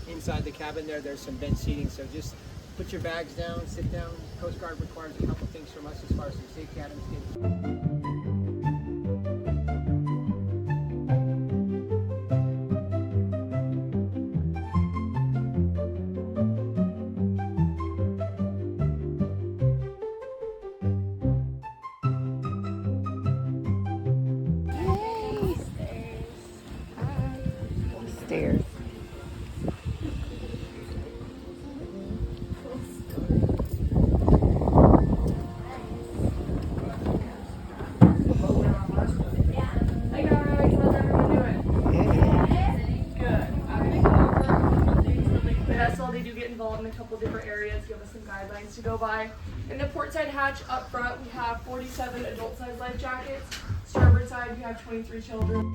Inside the cabin there's some bench seating, so just put your bags down, sit down. Coast Guard requires a couple things from us as far as some safety items get. Stairs. In a couple different areas, give us some guidelines to go by. In the port side hatch up front, we have 47 adult-sized life jackets. Starboard side, we have 23 children.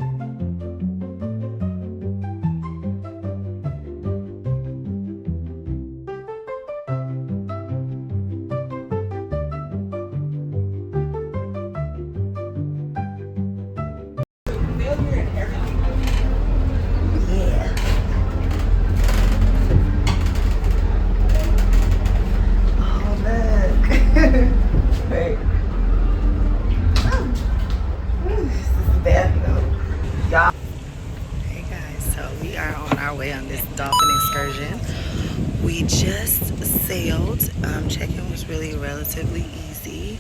Hey guys, so we are on our way on this dolphin excursion. We just sailed. Check-in was really relatively easy.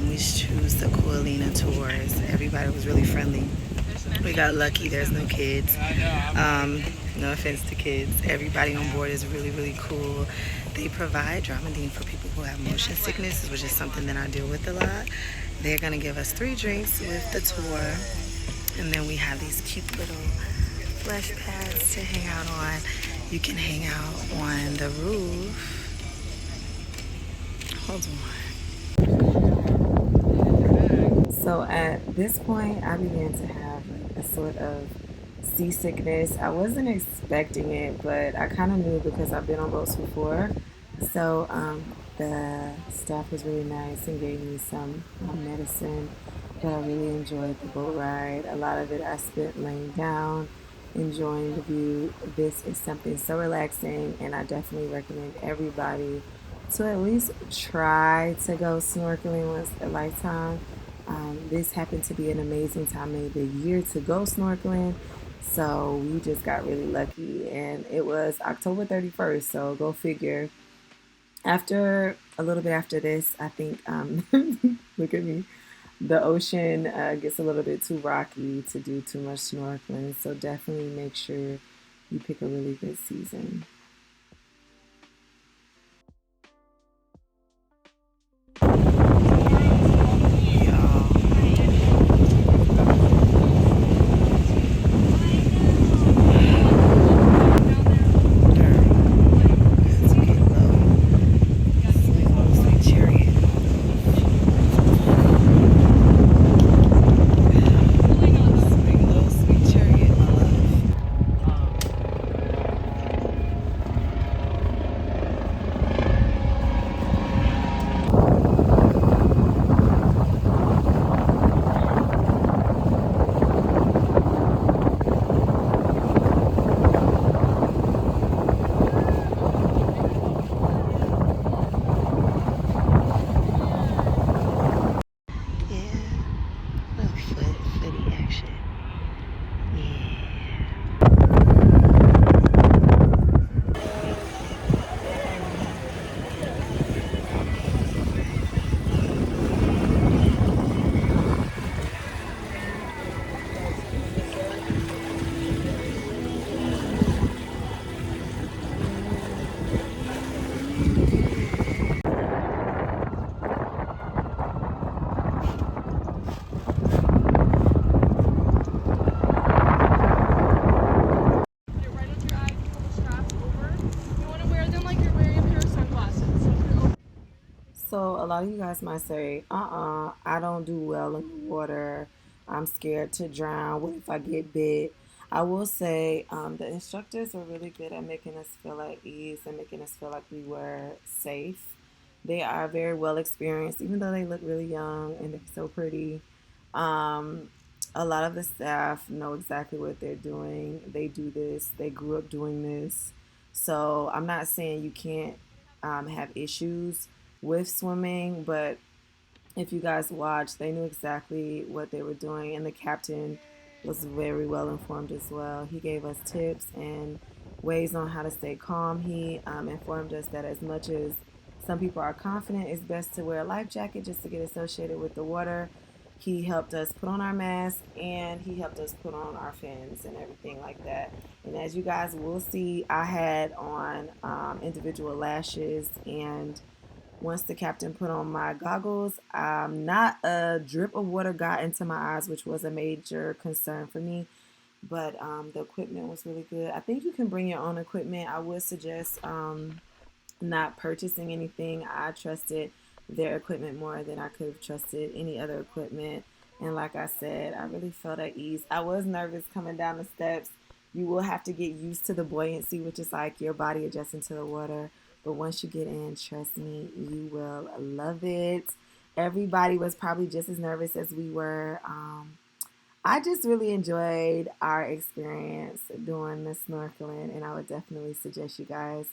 We chose the Ko Olina tours. Everybody was really friendly. We got lucky. There's no kids. No offense to kids. Everybody on board is really, really cool. They provide Dramamine for people who have motion sickness, which is something that I deal with a lot. They're gonna give us 3 drinks with the tour. And then we have these cute little flesh pads to hang out on. You can hang out on the roof. Hold on. So at this point, I began to have a sort of seasickness. I wasn't expecting it, but I kind of knew because I've been on boats before. So the staff was really nice and gave me some medicine. But I really enjoyed the boat ride. A lot of it I spent laying down, enjoying the view. This is something so relaxing, and I definitely recommend everybody to at least try to go snorkeling once a lifetime. This happened to be an amazing time of the year to go snorkeling, so we just got really lucky, and it was October 31st, so go figure. After a little bit after this, I think look at me, the ocean gets a little bit too rocky to do too much snorkeling, so definitely make sure you pick a really good season. So a lot of you guys might say, I don't do well in the water. I'm scared to drown. What if I get bit? I will say the instructors were really good at making us feel at ease and making us feel like we were safe. They are very well experienced, even though they look really young and they're so pretty. Um, a lot of the staff know exactly what they're doing. They do this, they grew up doing this. So I'm not saying you can't have issues with swimming, but if you guys watched, they knew exactly what they were doing, and the captain was very well informed as well. He gave us tips and ways on how to stay calm. He informed us that as much as some people are confident, it's best to wear a life jacket just to get associated with the water. He helped us put on our mask and he helped us put on our fins and everything like that. And as you guys will see, I had on individual lashes, and once the captain put on my goggles, not a drip of water got into my eyes, which was a major concern for me. But the equipment was really good. I think you can bring your own equipment. I would suggest not purchasing anything. I trusted their equipment more than I could have trusted any other equipment. And like I said, I really felt at ease. I was nervous coming down the steps. You will have to get used to the buoyancy, which is like your body adjusting to the water. But once you get in, trust me, you will love it. Everybody was probably just as nervous as we were. I just really enjoyed our experience doing the snorkeling, and I would definitely suggest you guys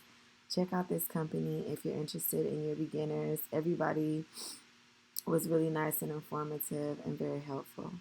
check out this company if you're interested in your beginners. Everybody was really nice and informative and very helpful.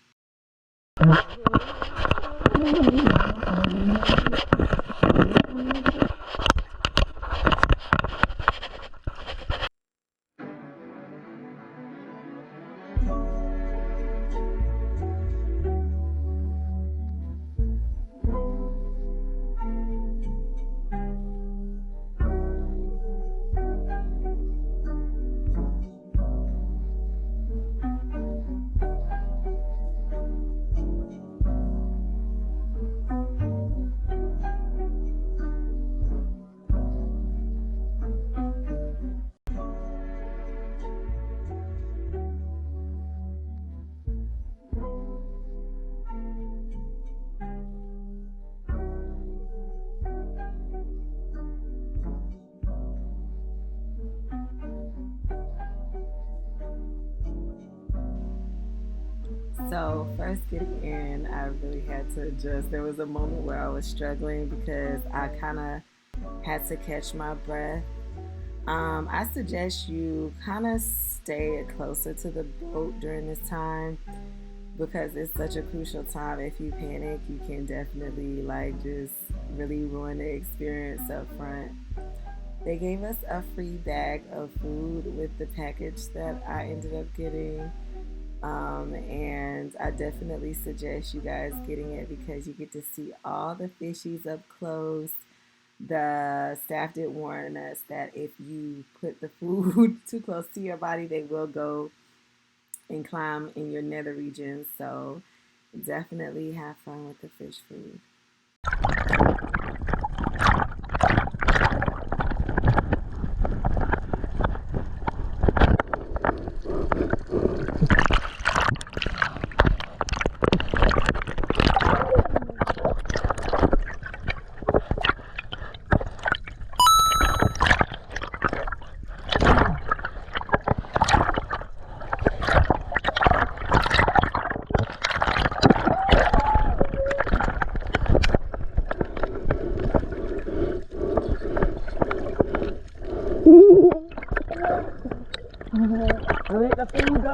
So first getting in, I really had to adjust. There was a moment where I was struggling because I kind of had to catch my breath. I suggest you kind of stay closer to the boat during this time because it's such a crucial time. If you panic, you can definitely like just really ruin the experience up front. They gave us a free bag of food with the package that I ended up getting. And I definitely suggest you guys getting it because you get to see all the fishies up close. The staff did warn us that if you put the food too close to your body, they will go and climb in your nether regions. So definitely have fun with the fish food. I let the food go.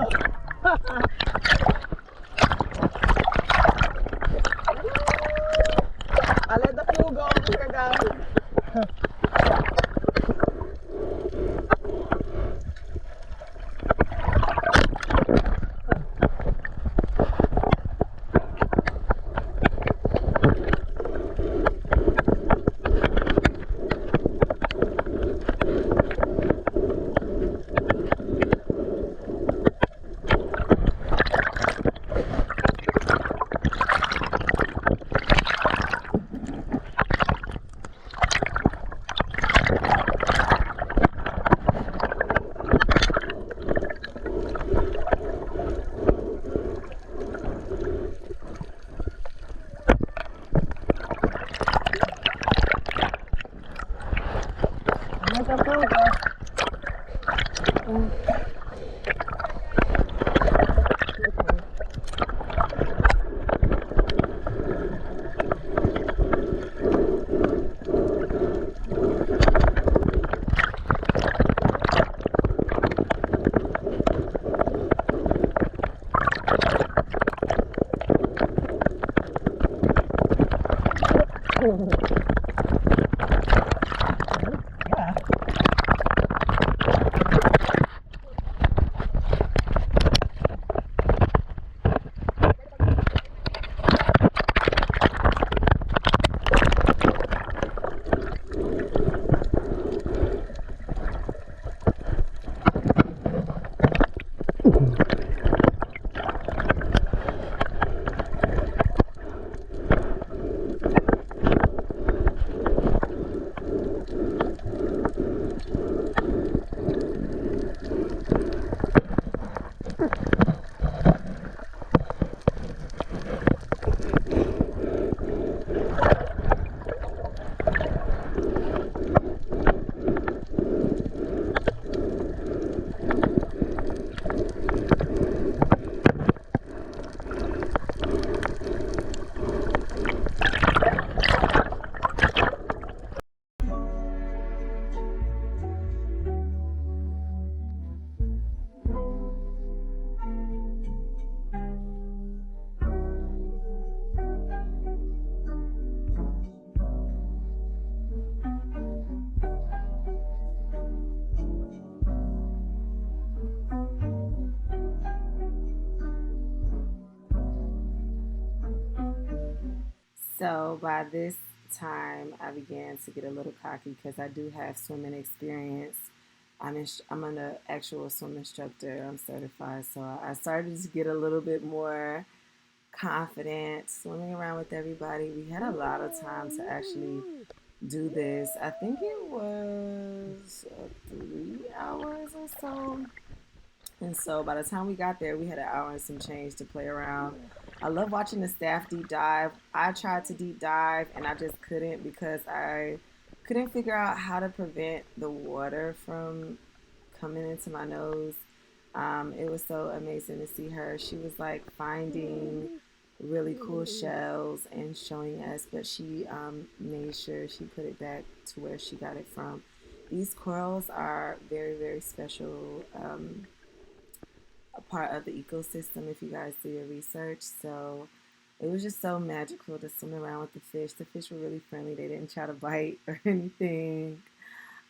I let the food go over here, guys. So by this time, I began to get a little cocky because I do have swimming experience. I'm an actual swim instructor. I'm certified, so I started to get a little bit more confident swimming around with everybody. We had a lot of time to actually do this. I think it was 3 hours or so. And so by the time we got there, we had an hour and some change to play around. I love watching the staff deep dive. I tried to deep dive and I just couldn't because I couldn't figure out how to prevent the water from coming into my nose. It was so amazing to see her. She was like finding really cool shells and showing us, but she made sure she put it back to where she got it from. These corals are very, very special. A part of the ecosystem if you guys do your research. So it was just so magical to swim around with the fish. The fish were really friendly. They didn't try to bite or anything.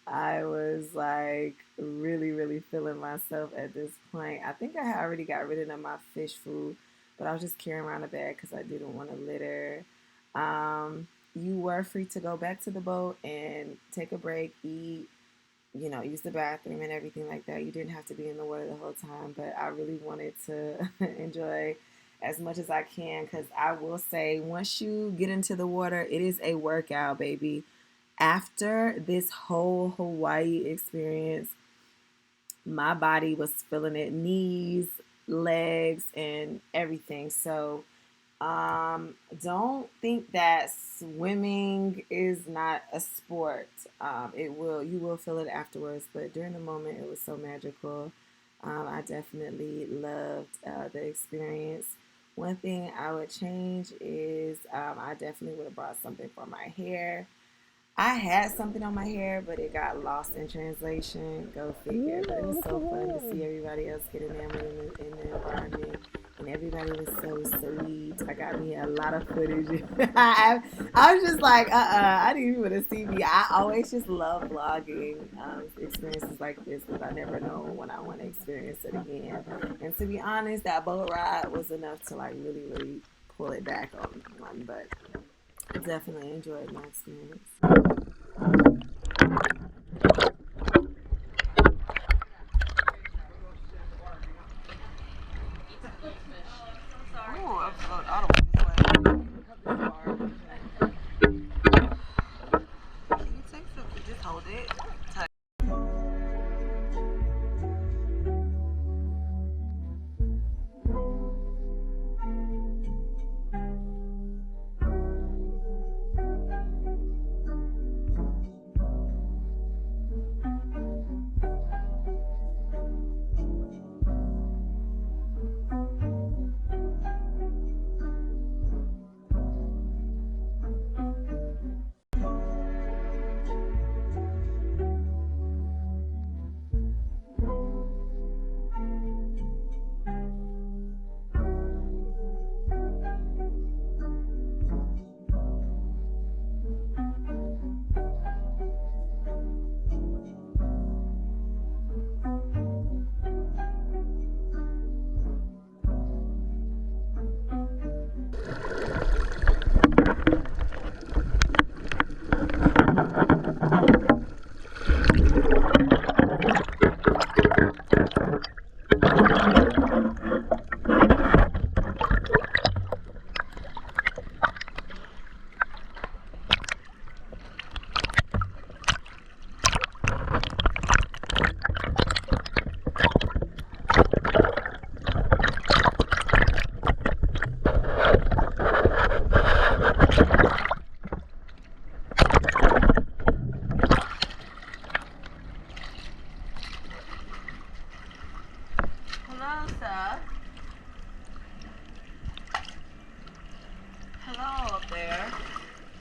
I was like really, really feeling myself at this point. I think I had already got rid of my fish food, but I was just carrying around a bag because I didn't want to litter. You were free to go back to the boat and take a break, eat, use the bathroom and everything like that. You didn't have to be in the water the whole time, but I really wanted to enjoy as much as I can because I will say once you get into the water, it is a workout, baby. After this whole Hawaii experience, my body was feeling it, knees, legs, and everything. So don't think that swimming is not a sport. You will feel it afterwards, but during the moment, it was so magical. I definitely loved the experience. One thing I would change is I definitely would have brought something for my hair. I had something on my hair, but it got lost in translation. Go figure. But it was so fun to see everybody else get enamored in the environment. And everybody was so sweet. I got me a lot of footage. I was just like, I didn't even want to see me. I always just love vlogging experiences like this because I never know when I want to experience it again. And to be honest, that boat ride was enough to like really, really pull it back on one. But I definitely enjoyed my experience. Olina. Hello up there.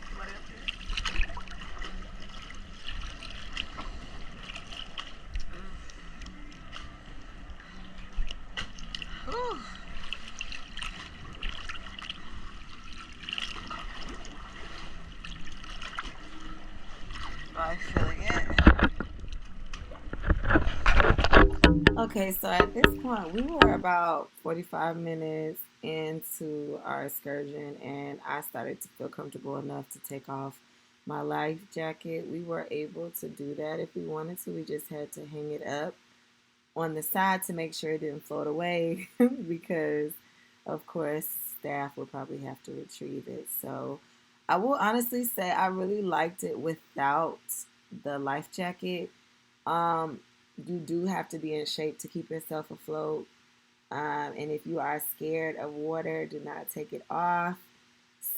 Somebody up here? Whew. Am I feeling it? Okay, so at this point, we were about 45 minutes into our excursion, and I started to feel comfortable enough to take off my life jacket. We were able to do that if we wanted to. We just had to hang it up on the side to make sure it didn't float away because, of course, staff would probably have to retrieve it. So I will honestly say I really liked it without the life jacket. Um, you do have to be in shape to keep yourself afloat. And if you are scared of water, do not take it off.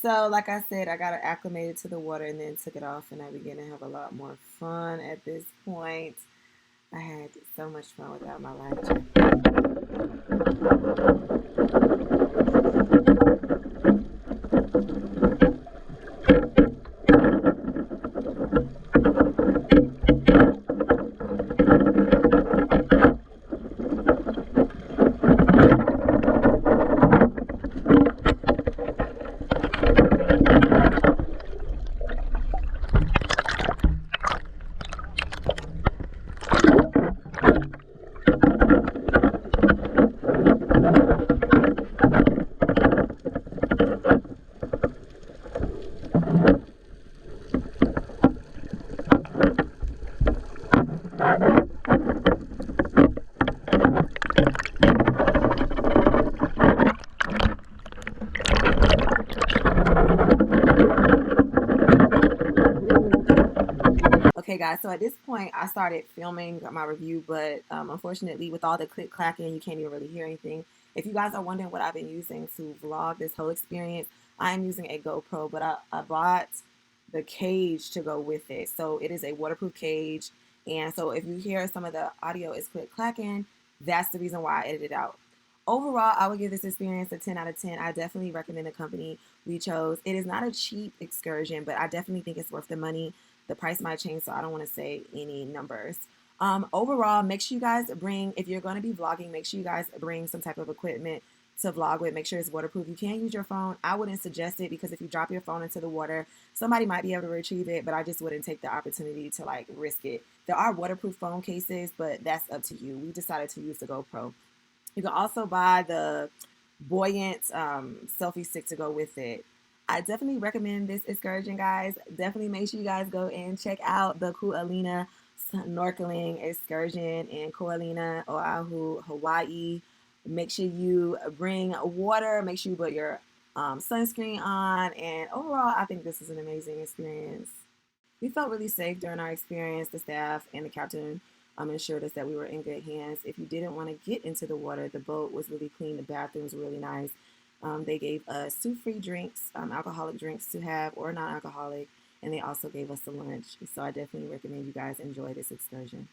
So, like I said, I got acclimated to the water and then took it off, and I began to have a lot more fun at this point. I had so much fun without my life Okay, guys, so at this point, I started filming my review, but unfortunately, with all the click clacking, you can't even really hear anything. If you guys are wondering what I've been using to vlog this whole experience, I am using a GoPro, but I bought the cage to go with it. So it is a waterproof cage, and so if you hear some of the audio is click clacking, that's the reason why I edited out. Overall, I would give this experience a 10 out of 10. I definitely recommend the company we chose. It is not a cheap excursion, but I definitely think it's worth the money. The price might change, so I don't want to say any numbers. Overall, make sure you guys bring, if you're going to be vlogging, make sure you guys bring some type of equipment to vlog with. Make sure it's waterproof. You can use your phone. I wouldn't suggest it because if you drop your phone into the water, somebody might be able to retrieve it, but I just wouldn't take the opportunity to like risk it. There are waterproof phone cases, but that's up to you. We decided to use the GoPro. You can also buy the buoyant selfie stick to go with it. I definitely recommend this excursion, guys. Definitely make sure you guys go and check out the Ko Olina snorkeling excursion in Ko Olina, Oahu, Hawaii. Make sure you bring water. Make sure you put your sunscreen on. And overall, I think this is an amazing experience. We felt really safe during our experience. The staff and the captain assured us that we were in good hands. If you didn't want to get into the water, the boat was really clean. The bathrooms were really nice. They gave us 2 free drinks, alcoholic drinks to have or non-alcoholic, and they also gave us a lunch. So I definitely recommend you guys enjoy this excursion.